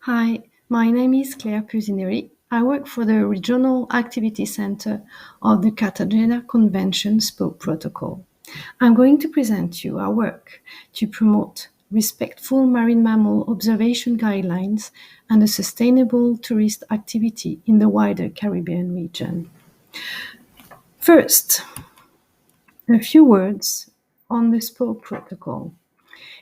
Hi, my name is Claire Pusineri. I work for the Regional Activity Center of the Cartagena Convention SPO Protocol. I'm going to present you our work to promote respectful marine mammal observation guidelines and a sustainable tourist activity in the wider Caribbean region. First, a few words on the SPO Protocol.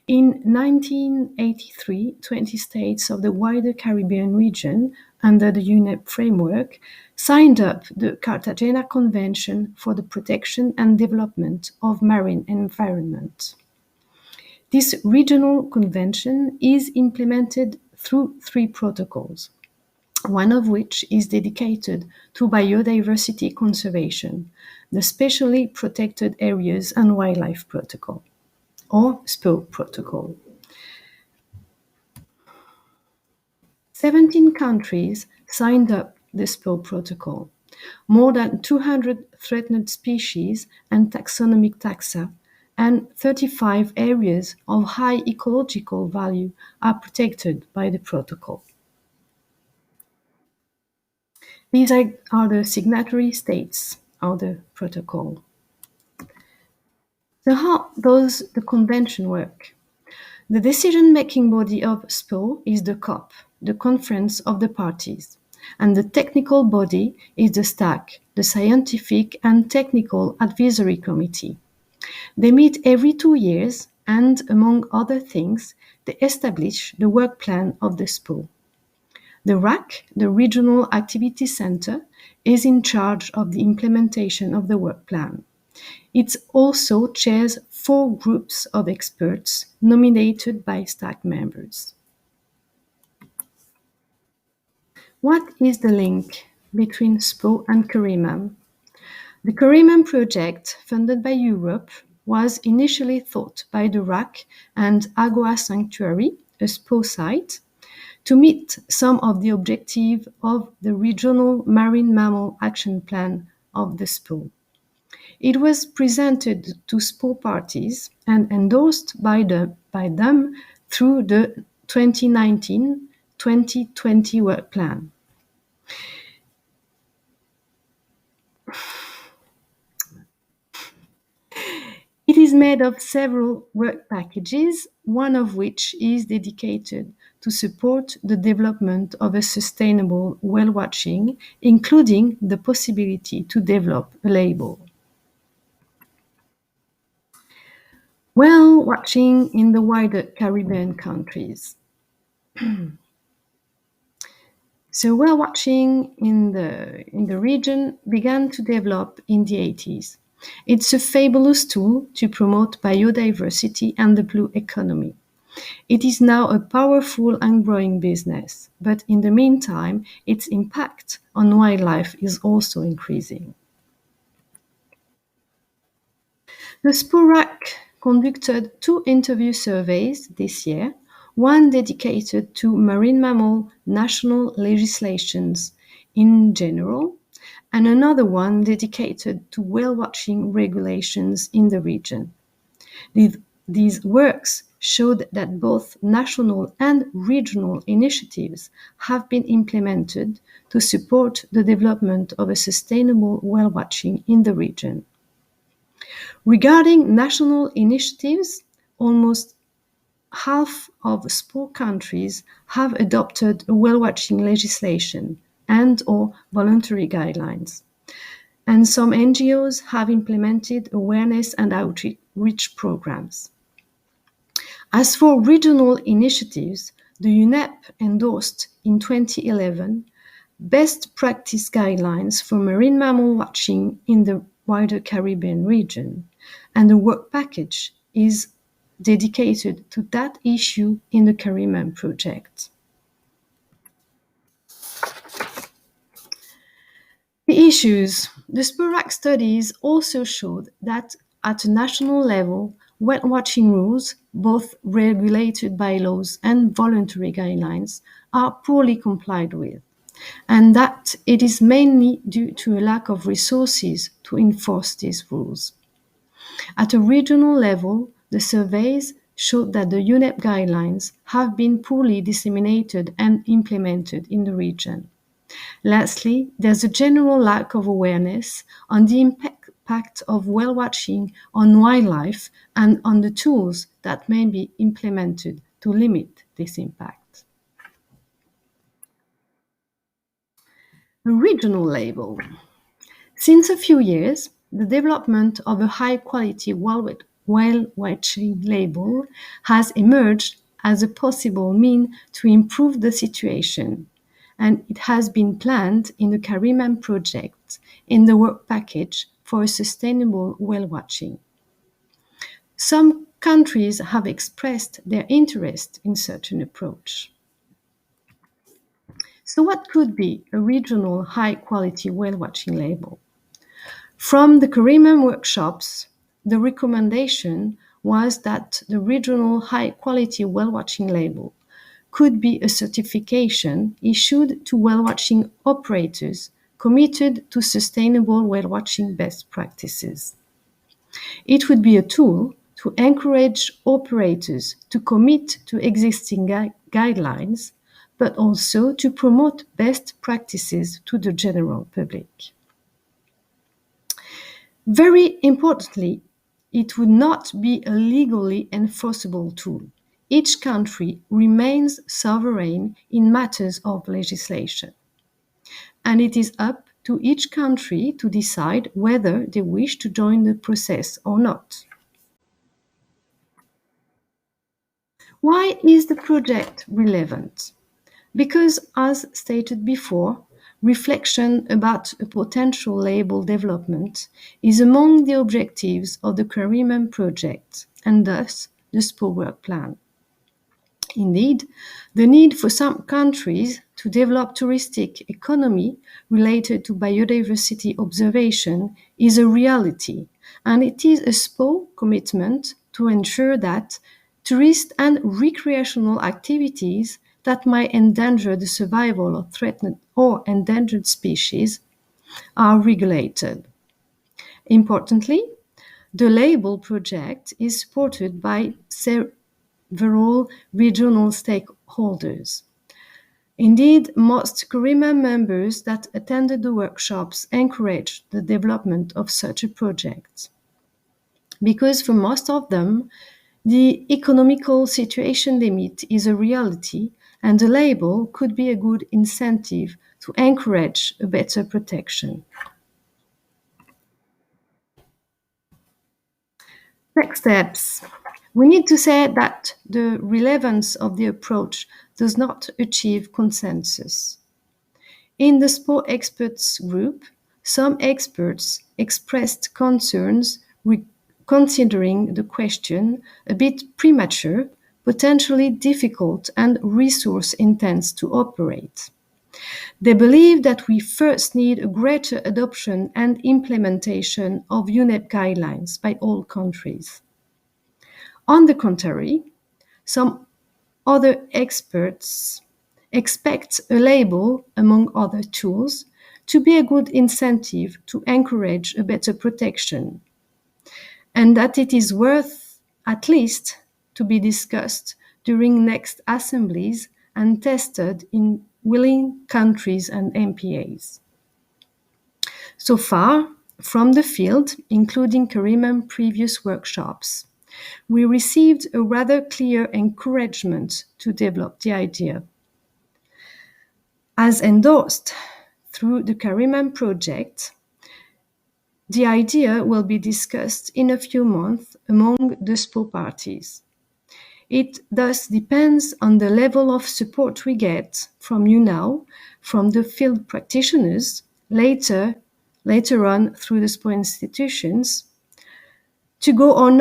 In 1983, 20 states of the wider Caribbean region, under the UNEP framework, signed up the Cartagena Convention for the Protection and Development of Marine Environment. This regional convention is implemented through 3 protocols, one of which is dedicated to biodiversity conservation, the Specially Protected Areas and Wildlife Protocol, or SPO Protocol. 17 countries signed up the SPO protocol. More than 200 threatened species and taxonomic taxa and 35 areas of high ecological value are protected by the protocol. These are the signatory states of the protocol. So how does the convention work? The decision-making body of SPO is the COP, the Conference of the Parties, and the technical body is the STAC, the Scientific and Technical Advisory Committee. They meet every 2 years and, among other things, they establish the work plan of the SPO. The RAC, the Regional Activity Center, is in charge of the implementation of the work plan. It also chairs 4 groups of experts nominated by STAC members. What is the link between SPO and CARIMAM? The CARIMAM project, funded by Europe, was initially thought by the RAC and Agua Sanctuary, a SPO site, to meet some of the objectives of the Regional Marine Mammal Action Plan of the SPO. It was presented to SPO parties and endorsed by them through the 2019-2020 work plan. It is made of several work packages, one of which is dedicated to support the development of a sustainable whale watching, including the possibility to develop a label. Whale watching in the wider Caribbean countries. So whale watching in the region began to develop in the 80s. It's a fabulous tool to promote biodiversity and the blue economy. It is now a powerful and growing business, but in the meantime, its impact on wildlife is also increasing. The SPORAC conducted 2 interview surveys this year, one dedicated to marine mammal national legislations in general, and another one dedicated to whale watching regulations in the region. These works showed that both national and regional initiatives have been implemented to support the development of a sustainable whale watching in the region. Regarding national initiatives, almost half of SPO countries have adopted a whale watching legislation and/or voluntary guidelines, and some NGOs have implemented awareness and outreach programs. As for regional initiatives, the UNEP endorsed in 2011 best practice guidelines for marine mammal watching in the wider Caribbean region, and the work package is dedicated to that issue in the CARIMAM project. The issues. The SPORAC studies also showed that at a national level, whale watching rules, both regulated by laws and voluntary guidelines, are poorly complied with, and that it is mainly due to a lack of resources to enforce these rules. At a regional level, the surveys showed that the UNEP guidelines have been poorly disseminated and implemented in the region. Lastly, there's a general lack of awareness on the impact of whale watching on wildlife and on the tools that may be implemented to limit this impact. A regional label. Since a few years, the development of a high-quality whale watching label has emerged as a possible means to improve the situation, and it has been planned in the Kariman project in the work package for sustainable whale watching. Some countries have expressed their interest in such an approach. So what could be a regional high-quality whale watching label? From the Kariman workshops, the recommendation was that the regional high-quality whale watching label could be a certification issued to whale watching operators committed to sustainable whale watching best practices. It would be a tool to encourage operators to commit to existing guidelines, but also to promote best practices to the general public. Very importantly, it would not be a legally enforceable tool. Each country remains sovereign in matters of legislation, and it is up to each country to decide whether they wish to join the process or not. Why is the project relevant? Because, as stated before, reflection about a potential label development is among the objectives of the Kariman project and thus the SPO work plan. Indeed, the need for some countries to develop touristic economy related to biodiversity observation is a reality, and it is a SPO commitment to ensure that tourist and recreational activities that might endanger the survival of threatened or endangered species are regulated. Importantly, the label project is supported by several regional stakeholders. Indeed, most Kariman members that attended the workshops encouraged the development of such a project. Because for most of them, the economical situation limit is a reality, and the label could be a good incentive to encourage a better protection. Next steps. We need to say that the relevance of the approach does not achieve consensus. In the SPO experts group, some experts expressed concerns considering the question a bit premature, potentially difficult, and resource intense to operate. They believe that we first need a greater adoption and implementation of UNEP guidelines by all countries. On the contrary, some other experts expect a label, among other tools, to be a good incentive to encourage a better protection, and that it is worth at least to be discussed during next assemblies and tested in willing countries and MPAs. So far, from the field, including Kariman previous workshops, we received a rather clear encouragement to develop the idea. As endorsed through the Kariman project, the idea will be discussed in a few months among the SPO parties. It thus depends on the level of support we get from you now, from the field practitioners, later on through the SPO institutions, to go on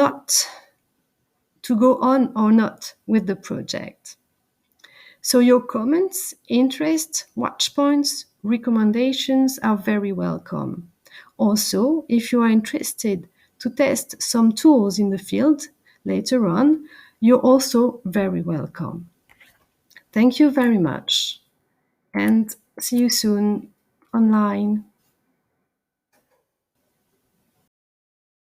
or not with the project. So your comments, interests, watch points, recommendations are very welcome. Also, if you are interested to test some tools in the field later on, you're also very welcome. Thank you very much, and see you soon online.